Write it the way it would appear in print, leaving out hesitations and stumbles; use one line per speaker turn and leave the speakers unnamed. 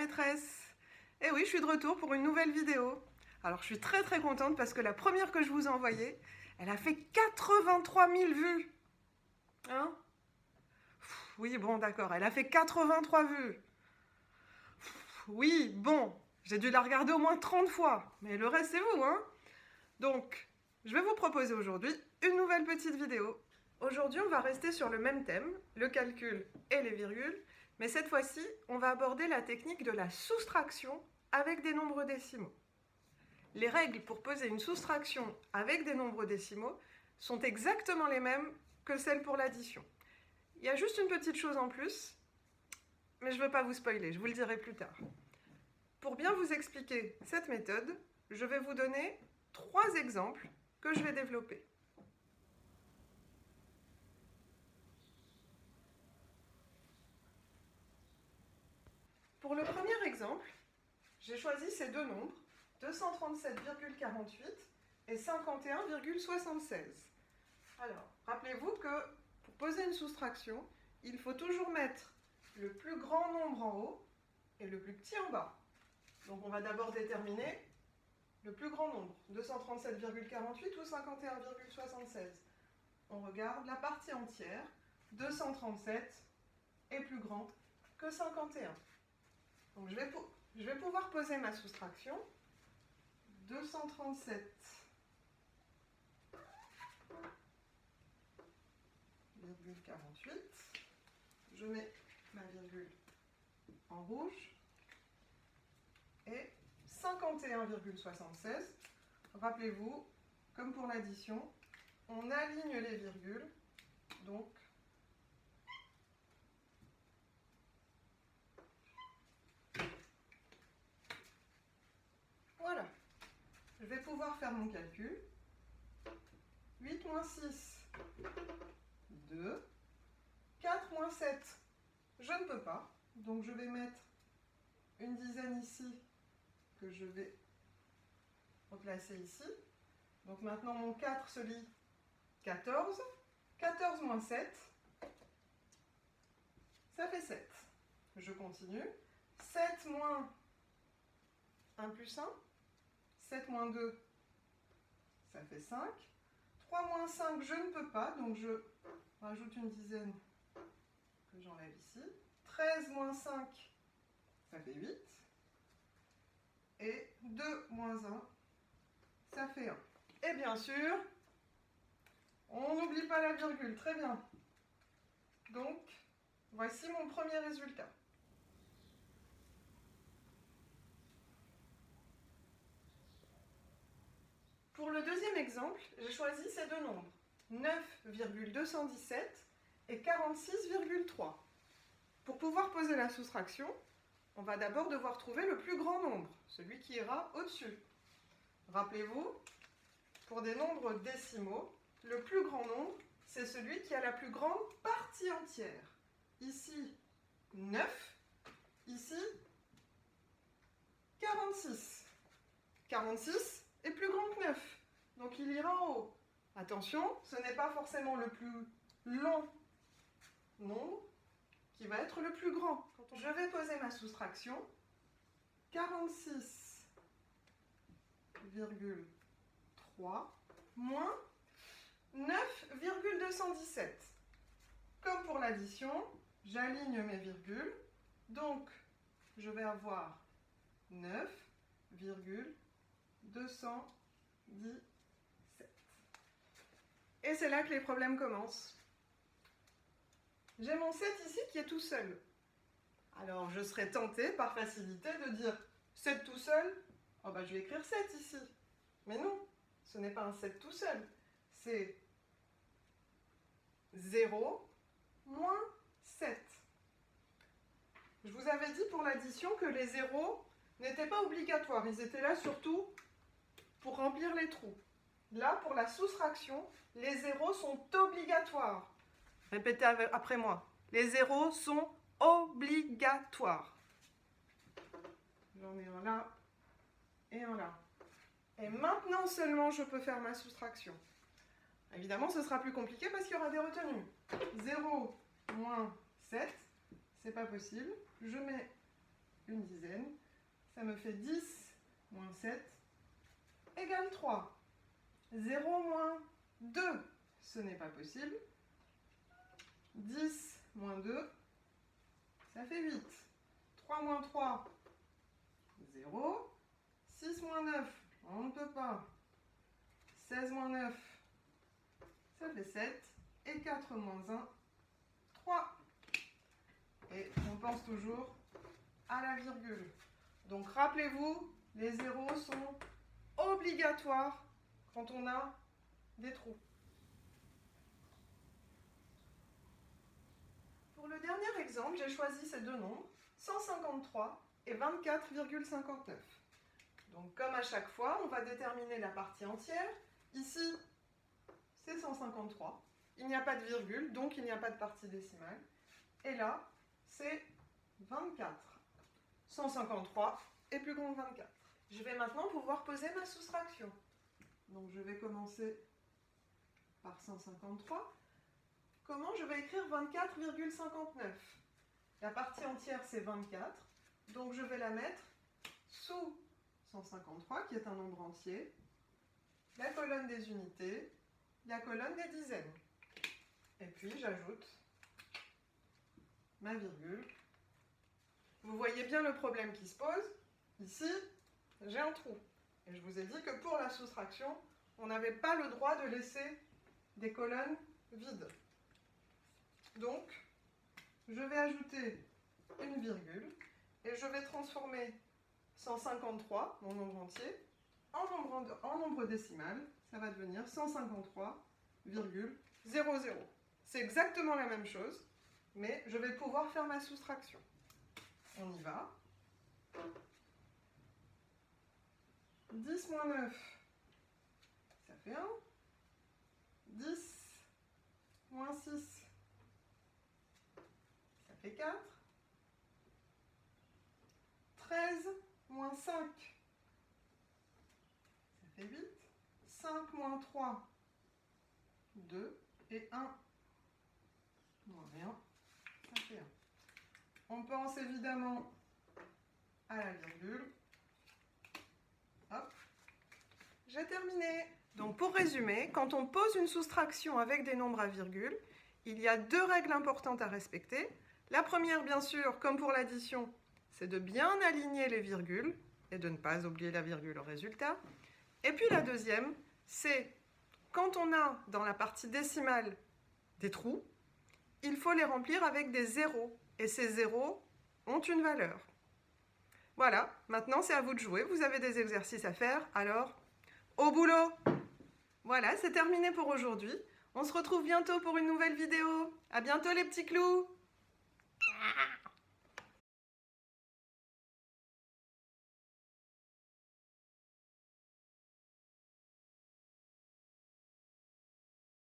maîtresse. Eh oui, je suis de retour pour une nouvelle vidéo. Alors je suis très contente parce que la première que je vous ai envoyée, elle a fait 83 000 vues. Hein? Oui, bon, d'accord, elle a fait 83 vues. Oui, bon, j'ai dû la regarder au moins 30 fois, mais le reste c'est vous, hein? Donc, je vais vous proposer aujourd'hui une nouvelle petite vidéo. Aujourd'hui, on va rester sur le même thème, le calcul et les virgules, mais cette fois-ci, on va aborder la technique de la soustraction avec des nombres décimaux. Les règles pour poser une soustraction avec des nombres décimaux sont exactement les mêmes que celles pour l'addition. Il y a juste une petite chose en plus, mais je ne veux pas vous spoiler, je vous le dirai plus tard. Pour bien vous expliquer cette méthode, je vais vous donner 3 exemples que je vais développer. Pour le premier exemple, j'ai choisi ces deux nombres, 237,48 et 51,76. Alors, rappelez-vous que pour poser une soustraction, il faut toujours mettre le plus grand nombre en haut et le plus petit en bas. Donc on va d'abord déterminer le plus grand nombre, 237,48 ou 51,76. On regarde la partie entière, 237 est plus grand que 51. Donc je vais pouvoir poser ma soustraction. 237,48. Je mets ma virgule en rouge. Et 51,76. Rappelez-vous, comme pour l'addition, on aligne les virgules. Donc, voilà. Je vais pouvoir faire mon calcul. 8 moins 6, 2. 4 moins 7, je ne peux pas. Donc je vais mettre une dizaine ici que je vais replacer ici. Donc maintenant mon 4 se lit 14. 14 moins 7, ça fait 7. Je continue. 7 moins 1 plus 1. 7 moins 2, ça fait 5. 3 moins 5, je ne peux pas, donc je rajoute une dizaine que j'enlève ici. 13 moins 5, ça fait 8. Et 2 moins 1, ça fait 1. Et bien sûr, on n'oublie pas la virgule, très bien. Donc, voici mon premier résultat. Pour le deuxième exemple, j'ai choisi ces deux nombres, 9,217 et 46,3. Pour pouvoir poser la soustraction, on va d'abord devoir trouver le plus grand nombre, celui qui ira au-dessus. Rappelez-vous, pour des nombres décimaux, le plus grand nombre, c'est celui qui a la plus grande partie entière. Ici, 9. Ici, 46. 46 est plus grand que 9, donc il ira en haut. Attention, ce n'est pas forcément le plus long nombre qui va être le plus grand. Je vais poser ma soustraction. 46,3 moins 9,217. Comme pour l'addition, j'aligne mes virgules. Donc, je vais avoir 9,217. Et c'est là que les problèmes commencent. J'ai mon 7 ici qui est tout seul. Alors, je serais tentée, par facilité, de dire 7 tout seul. Oh bah, je vais écrire 7 ici. Mais non, ce n'est pas un 7 tout seul. C'est 0 moins 7. Je vous avais dit pour l'addition que les zéros n'étaient pas obligatoires. Ils étaient là surtout pour remplir les trous. Là, pour la soustraction, les zéros sont obligatoires. Répétez après moi. Les zéros sont obligatoires. J'en ai un là et un là. Et maintenant seulement je peux faire ma soustraction. Évidemment, ce sera plus compliqué parce qu'il y aura des retenues. 0 moins 7, c'est pas possible. Je mets une dizaine. Ça me fait 10 moins 7 égale 3. 0 moins 2, ce n'est pas possible. 10 moins 2, ça fait 8. 3 moins 3, 0. 6 moins 9, on ne peut pas. 16 moins 9, ça fait 7. Et 4 moins 1, 3. Et on pense toujours à la virgule. Donc rappelez-vous, les zéros sont obligatoires quand on a des trous. Pour le dernier exemple, j'ai choisi ces deux nombres, 153 et 24,59. Donc comme à chaque fois, on va déterminer la partie entière. Ici, c'est 153. Il n'y a pas de virgule, donc il n'y a pas de partie décimale. Et là, c'est 24. 153 est plus grand que 24. Je vais maintenant pouvoir poser ma soustraction. Donc je vais commencer par 153. Comment je vais écrire 24,59? La partie entière, c'est 24. Donc je vais la mettre sous 153, qui est un nombre entier, la colonne des unités, la colonne des dizaines. Et puis j'ajoute ma virgule. Vous voyez bien le problème qui se pose. Ici, j'ai un trou. Et je vous ai dit que pour la soustraction, on n'avait pas le droit de laisser des colonnes vides. Donc, je vais ajouter une virgule et je vais transformer 153, mon nombre entier, en nombre décimal. Ça va devenir 153,00. C'est exactement la même chose, mais je vais pouvoir faire ma soustraction. On y va. 10 moins 9, ça fait 1. 10 moins 6, ça fait 4. 13 moins 5, ça fait 8. 5 moins 3, 2. Et 1 moins rien, ça fait 1. On pense évidemment à la virgule. Hop, j'ai terminé. Donc pour résumer, quand on pose une soustraction avec des nombres à virgule, il y a deux règles importantes à respecter. La première, bien sûr, comme pour l'addition, c'est de bien aligner les virgules et de ne pas oublier la virgule au résultat. Et puis la deuxième, c'est quand on a dans la partie décimale des trous, il faut les remplir avec des zéros. Et ces zéros ont une valeur. Voilà, maintenant c'est à vous de jouer. Vous avez des exercices à faire, alors au boulot! Voilà, c'est terminé pour aujourd'hui. On se retrouve bientôt pour une nouvelle vidéo. À bientôt les petits clous!